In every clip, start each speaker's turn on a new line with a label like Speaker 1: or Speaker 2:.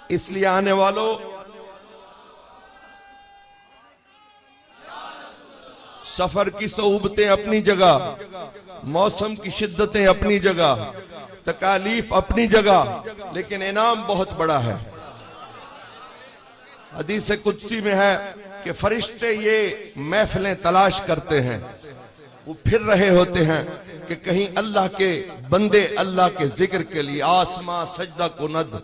Speaker 1: اس لیے آنے والوں، سفر کی صعوبتیں اپنی جگہ، موسم کی شدتیں اپنی جگہ، تکالیف اپنی جگہ، لیکن انعام بہت بڑا ہے۔ حدیث قدسی میں ہے کہ فرشتے یہ محفلیں تلاش کرتے ہیں، وہ پھر رہے ہوتے ہیں کہ کہیں اللہ کے بندے اللہ کے ذکر کے لیے آسماں سجدہ کند،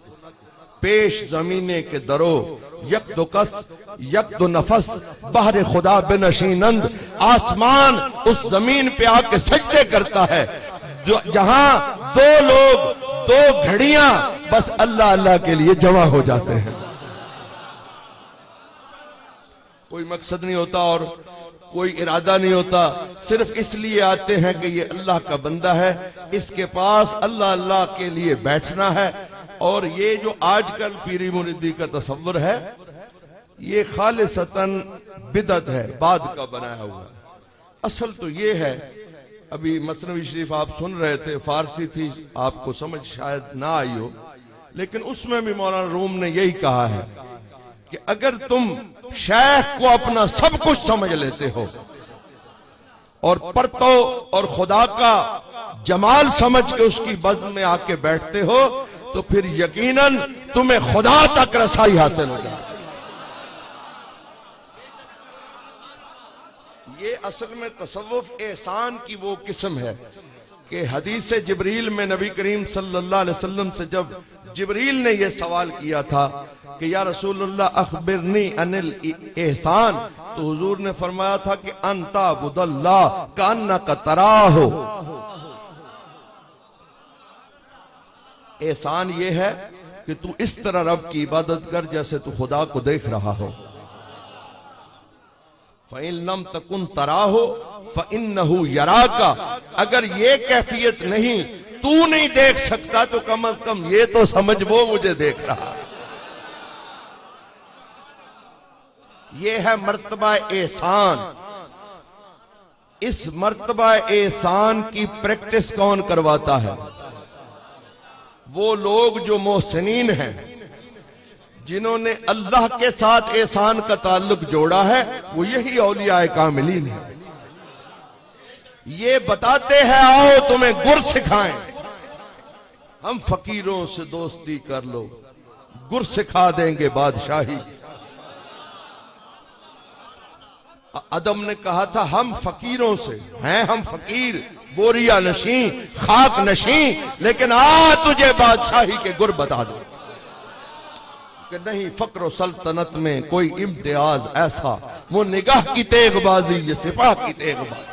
Speaker 1: پیش زمینے کے درو، یک دو کس یک دو نفس، بحر خدا بنشینند، آسمان اس زمین پہ آ کے سجدے کرتا ہے جہاں دو لوگ، دو گھڑیاں بس اللہ اللہ کے لیے جمع ہو جاتے ہیں۔ کوئی مقصد نہیں ہوتا اور کوئی ارادہ نہیں ہوتا، صرف اس لیے آتے ہیں کہ یہ اللہ کا بندہ ہے، اس کے پاس اللہ اللہ کے لیے بیٹھنا ہے۔ اور یہ جو آج کل پیری مریدی کا تصور ہے، یہ خالصتاً بدعت ہے، بعد کا بنایا ہوا۔ اصل تو یہ ہے، ابھی مثنوی شریف آپ سن رہے تھے، فارسی تھی، آپ کو سمجھ شاید نہ آئی ہو، لیکن اس میں بھی مولانا روم نے یہی کہا ہے کہ اگر تم شیخ کو اپنا سب کچھ سمجھ لیتے ہو اور پرتو اور خدا کا جمال سمجھ کے اس کی بزم میں آ کے بیٹھتے ہو تو پھر یقیناً تمہیں خدا تک رسائی حاصل ہو جائے۔ یہ اصل میں تصوف احسان کی وہ قسم ہے کہ حدیث جبریل میں نبی کریم صلی اللہ علیہ وسلم سے جب جبریل نے یہ سوال کیا تھا کہ یا رسول اللہ اخبرنی عن الاحسان، تو حضور نے فرمایا تھا کہ ان تعبد اللہ کانک تراہ۔ احسان یہ ہے کہ تو اس طرح رب کی عبادت کر جیسے تو خدا کو دیکھ رہا ہو۔ فَإِن لَمْ تَكُنْ تَرَاهُ فَإِنَّهُ يَرَاكَ، اگر یہ کیفیت نہیں، تو نہیں دیکھ سکتا تو کم از کم یہ تو سمجھ وہ مجھے دیکھ رہا۔ یہ ہے مرتبہ احسان۔ اس مرتبہ احسان کی پریکٹس کون کرواتا ہے؟ وہ لوگ جو محسنین ہیں، جنہوں نے اللہ کے ساتھ احسان کا تعلق جوڑا ہے، وہ یہی اولیاء کاملین ہیں۔ یہ بتاتے ہیں آؤ تمہیں گر سکھائیں، ہم فقیروں سے دوستی کر لو، گر سکھا دیں گے بادشاہی۔ آدم نے کہا تھا ہم فقیروں سے ہیں، ہم فقیر، بوریا نشیں، خاک نشیں، لیکن تجھے بادشاہی کے گر بتا دو کہ نہیں۔ فقر و سلطنت میں کوئی امتیاز ایسا، وہ نگاہ کی تیغ بازی، یہ سپاہ کی تیغ بازی۔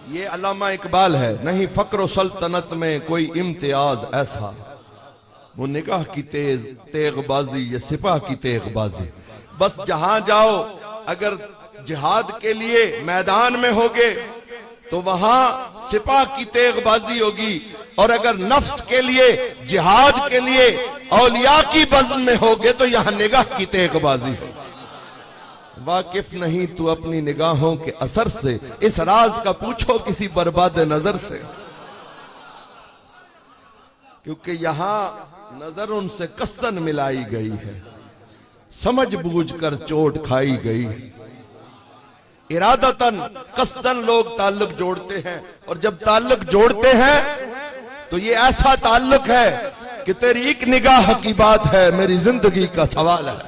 Speaker 1: یہ علامہ اقبال ہے، نہیں فقر و سلطنت میں کوئی امتیاز ایسا، وہ نگاہ کی تیغ بازی، یہ سپاہ کی تیغ بازی۔ بس جہاں جاؤ، اگر جہاد کے لیے میدان میں ہوگے تو وہاں سپاہ کی تیغ بازی ہوگی، اور اگر نفس کے لیے، جہاد کے لیے اولیاء کی بزم میں ہوگے تو یہاں نگاہ کی تیغ بازی ہوگی۔ واقف نہیں تو اپنی نگاہوں کے اثر سے، اس راز کا پوچھو کسی برباد نظر سے، کیونکہ یہاں نظر ان سے قصدن ملائی گئی ہے، سمجھ بوجھ کر چوٹ کھائی گئی۔ ارادتاً قصدن لوگ تعلق جوڑتے ہیں، اور جب تعلق جوڑتے ہیں تو یہ ایسا تعلق ہے کہ تیری ایک نگاہ کی بات ہے، میری زندگی کا سوال ہے۔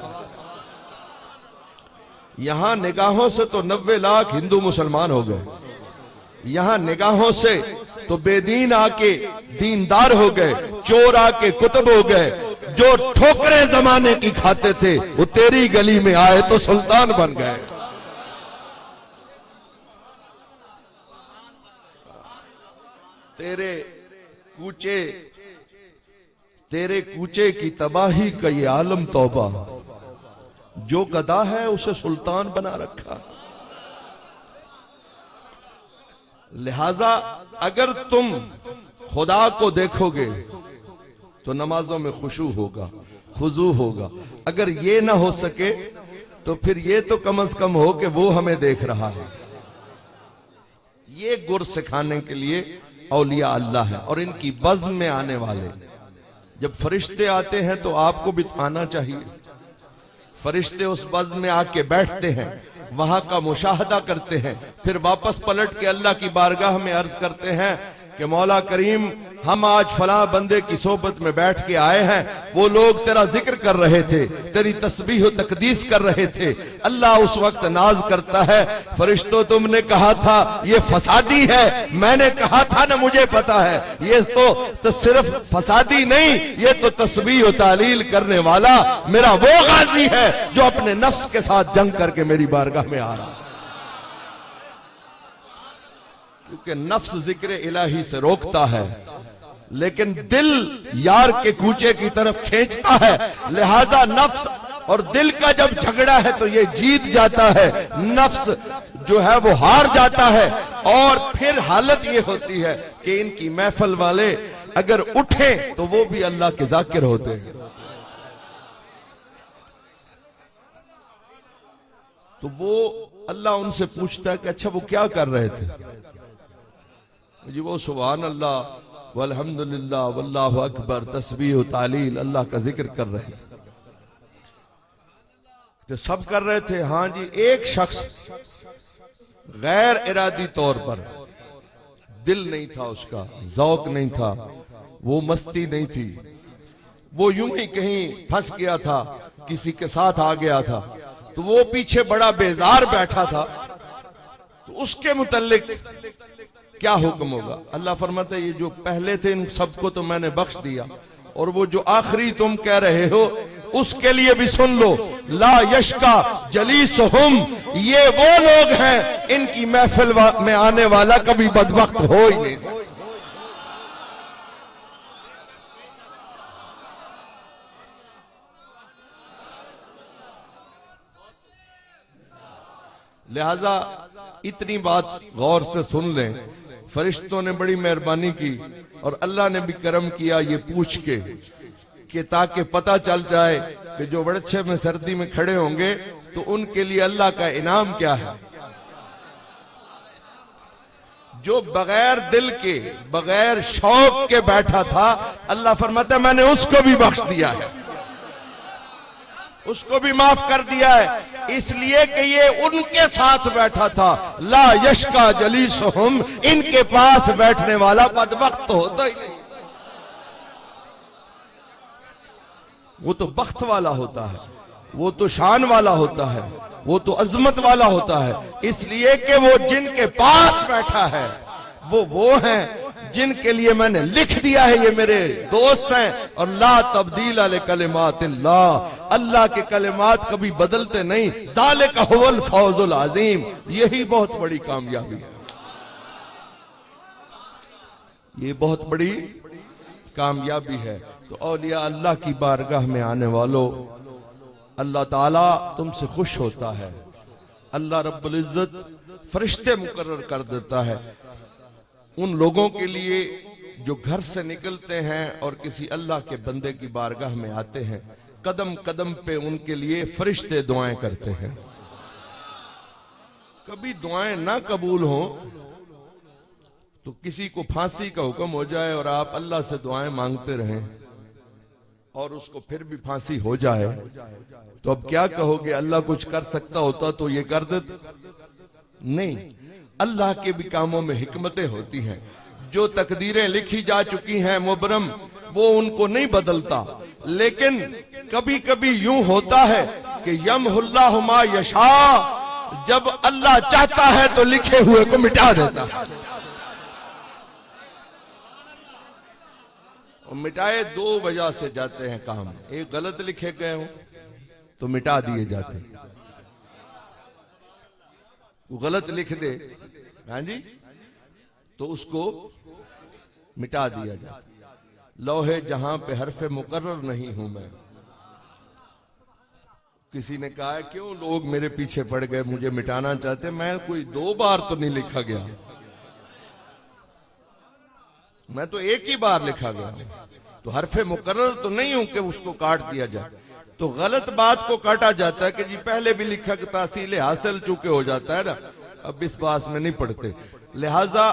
Speaker 1: یہاں نگاہوں سے تو 90 لاکھ ہندو مسلمان ہو گئے، یہاں نگاہوں سے تو بے دین آ کے دیندار ہو گئے، چور آ کے کتب ہو گئے، جو ٹھوکریں زمانے کی کھاتے تھے وہ تیری گلی میں آئے تو سلطان بن گئے۔ تیرے کوچے کی تباہی کا یہ عالم توبہ، جو گدا ہے اسے سلطان بنا رکھا۔ لہذا اگر تم خدا کو دیکھو گے تو نمازوں میں خشوع ہوگا، خضوع ہوگا۔ اگر یہ نہ ہو سکے تو پھر یہ تو کم از کم ہو کہ وہ ہمیں دیکھ رہا ہے۔ یہ گر سکھانے کے لیے اولیاء اللہ ہے، اور ان کی بزم میں آنے والے جب فرشتے آتے ہیں تو آپ کو بھی آنا چاہیے۔ فرشتے اس بزم میں آ کے بیٹھتے ہیں، وہاں کا مشاہدہ کرتے ہیں، پھر واپس پلٹ کے اللہ کی بارگاہ میں عرض کرتے ہیں کہ مولا کریم ہم آج فلاں بندے کی صحبت میں بیٹھ کے آئے ہیں، وہ لوگ تیرا ذکر کر رہے تھے، تیری تسبیح و تقدیس کر رہے تھے۔ اللہ اس وقت ناز کرتا ہے، فرشتوں تم نے کہا تھا یہ فسادی ہے، میں نے کہا تھا نا مجھے پتا ہے، یہ تو صرف فسادی نہیں، یہ تو تسبیح و تعلیل کرنے والا میرا وہ غازی ہے جو اپنے نفس کے ساتھ جنگ کر کے میری بارگاہ میں آ رہا ہے۔ کیونکہ نفس ذکر الہی سے روکتا ہے، لیکن دل یار کے کوچے کی طرف کھینچتا ہے، لہذا نفس اور دل کا جب جھگڑا ہے تو یہ جیت جاتا ہے، نفس جو ہے وہ ہار جاتا ہے، اور پھر حالت یہ ہوتی ہے کہ ان کی محفل والے اگر اٹھیں تو وہ بھی اللہ کے ذاکر ہوتے ہیں۔ تو وہ اللہ ان سے پوچھتا ہے کہ اچھا وہ کیا کر رہے تھے؟ جی وہ سبحان اللہ والحمدللہ واللہ اکبر تسبیح و تعلیل اللہ کا ذکر کر رہے تھے۔ تو سب کر رہے تھے؟ ہاں جی، ایک شخص غیر ارادی طور پر، دل نہیں تھا اس کا، ذوق نہیں تھا، وہ مستی نہیں تھی، وہ یوں ہی کہیں پھنس گیا تھا، کسی کے ساتھ آ گیا تھا، تو وہ پیچھے بڑا بیزار بیٹھا تھا، تو اس کے متعلق کیا حکم ہوگا؟ اللہ فرماتا ہے یہ جو پہلے تھے ان سب کو تو میں نے بخش دیا، اور وہ جو آخری تم کہہ رہے ہو اس کے لیے بھی سن لو، لا یشکا جلیسہم، یہ وہ لوگ ہیں ان کی محفل میں آنے والا کبھی بدبخت ہو ہی نہیں۔ لہذا اتنی بات غور سے سن لیں، فرشتوں نے بڑی مہربانی کی اور اللہ نے بھی کرم کیا یہ پوچھ کے کہ تاکہ پتہ چل جائے کہ جو وڑچھے میں سردی میں کھڑے ہوں گے تو ان کے لیے اللہ کا انعام کیا ہے۔ جو بغیر دل کے، بغیر شوق کے بیٹھا تھا، اللہ فرماتا ہے میں نے اس کو بھی بخش دیا ہے، اس کو بھی معاف کر دیا ہے، اس لیے کہ یہ ان کے ساتھ بیٹھا تھا۔ لا یشکا جلیسہم، ان کے پاس بیٹھنے والا بدبخت ہوتا ہی نہیں، وہ تو بخت والا ہوتا ہے، وہ تو شان والا ہوتا ہے، وہ تو عظمت والا ہوتا ہے، اس لیے کہ وہ جن کے پاس بیٹھا ہے وہ ہیں جن کے لیے میں نے لکھ دیا ہے یہ میرے دوست ہیں، اور لا تبدیل لکلمات اللہ، اللہ کے کلمات کبھی بدلتے نہیں، ذالک هو الفوز العظیم، یہی بہت بڑی کامیابی ہے، یہ بہت بڑی کامیابی ہے۔ تو اولیاء اللہ کی بارگاہ میں آنے والوں، اللہ تعالیٰ تم سے خوش ہوتا ہے، اللہ رب العزت فرشتے مقرر کر دیتا ہے ان لوگوں کے لیے جو گھر سے نکلتے ہیں اور کسی اللہ کے بندے کی بارگاہ میں آتے ہیں، قدم قدم پہ ان کے لیے فرشتے دعائیں کرتے ہیں۔ کبھی دعائیں نہ قبول ہوں تو کسی کو پھانسی کا حکم ہو جائے اور آپ اللہ سے دعائیں مانگتے رہیں اور اس کو پھر بھی پھانسی ہو جائے تو اب کیا کہو گے؟ اللہ کچھ کر سکتا ہوتا تو یہ کر دیتا؟ نہیں، اللہ کے بھی کاموں میں حکمتیں ہوتی ہیں، جو تقدیریں لکھی جا چکی ہیں مبرم، وہ ان کو نہیں بدلتا، لیکن کبھی کبھی یوں ہوتا ہے کہ یمحو اللہ ما یشاء، جب اللہ چاہتا ہے تو لکھے ہوئے کو مٹا دیتا ہے۔ اور مٹائے دو وجہ سے جاتے ہیں کام، ایک غلط لکھے گئے ہوں تو مٹا دیے جاتے ہیں، وہ غلط لکھ دے ہاں جی تو اس کو مٹا دیا جاتا۔ لوہے جہاں پہ حرف مقرر نہیں ہوں میں، کسی نے کہا ہے کیوں لوگ میرے پیچھے پڑ گئے مجھے مٹانا چاہتے، میں کوئی 2 بار تو نہیں لکھا گیا، میں تو ایک ہی بار لکھا گیا، تو حرف مقرر تو نہیں ہوں کہ اس کو کاٹ دیا جائے۔ تو غلط بات کو کاٹا جاتا ہے کہ جی پہلے بھی لکھا کہ تحصیل حاصل چونکہ ہو جاتا ہے نا، اب اس باس میں نہیں پڑھتے. لہذا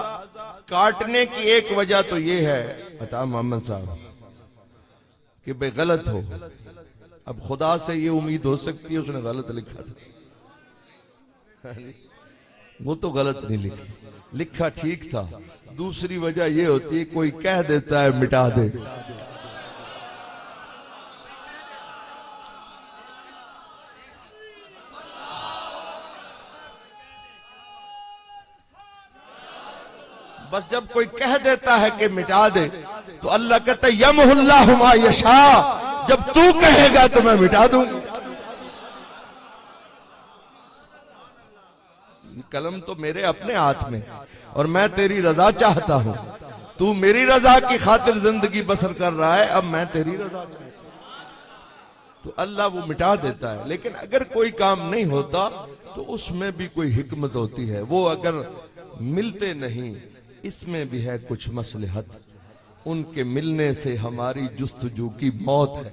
Speaker 1: کاٹنے کی ایک وجہ تو یہ ہے عطا محمد صاحب کہ بے غلط ہو. اب خدا سے یہ امید ہو سکتی ہے اس نے غلط لکھا تھا، وہ تو غلط نہیں لکھا، لکھا ٹھیک تھا. دوسری وجہ یہ ہوتی ہے کوئی کہہ دیتا ہے مٹا دے. بس جب کوئی کہہ دیتا ہے کہ مٹا دے تو اللہ کہتا ہے یمح اللہ ما یشاء، جب تو کہے گا تو میں مٹا دوں. قلم تو میرے اپنے ہاتھ میں اور میں تیری رضا چاہتا ہوں. تو میری رضا کی خاطر زندگی بسر کر رہا ہے، اب میں تیری رضا چاہتا ہوں. تو اللہ وہ مٹا دیتا ہے. لیکن اگر کوئی کام نہیں ہوتا تو اس میں بھی کوئی حکمت ہوتی ہے. وہ اگر ملتے نہیں اس میں بھی ہے کچھ مصلحت. ان کے ملنے سے ہماری جستجو کی موت ہے.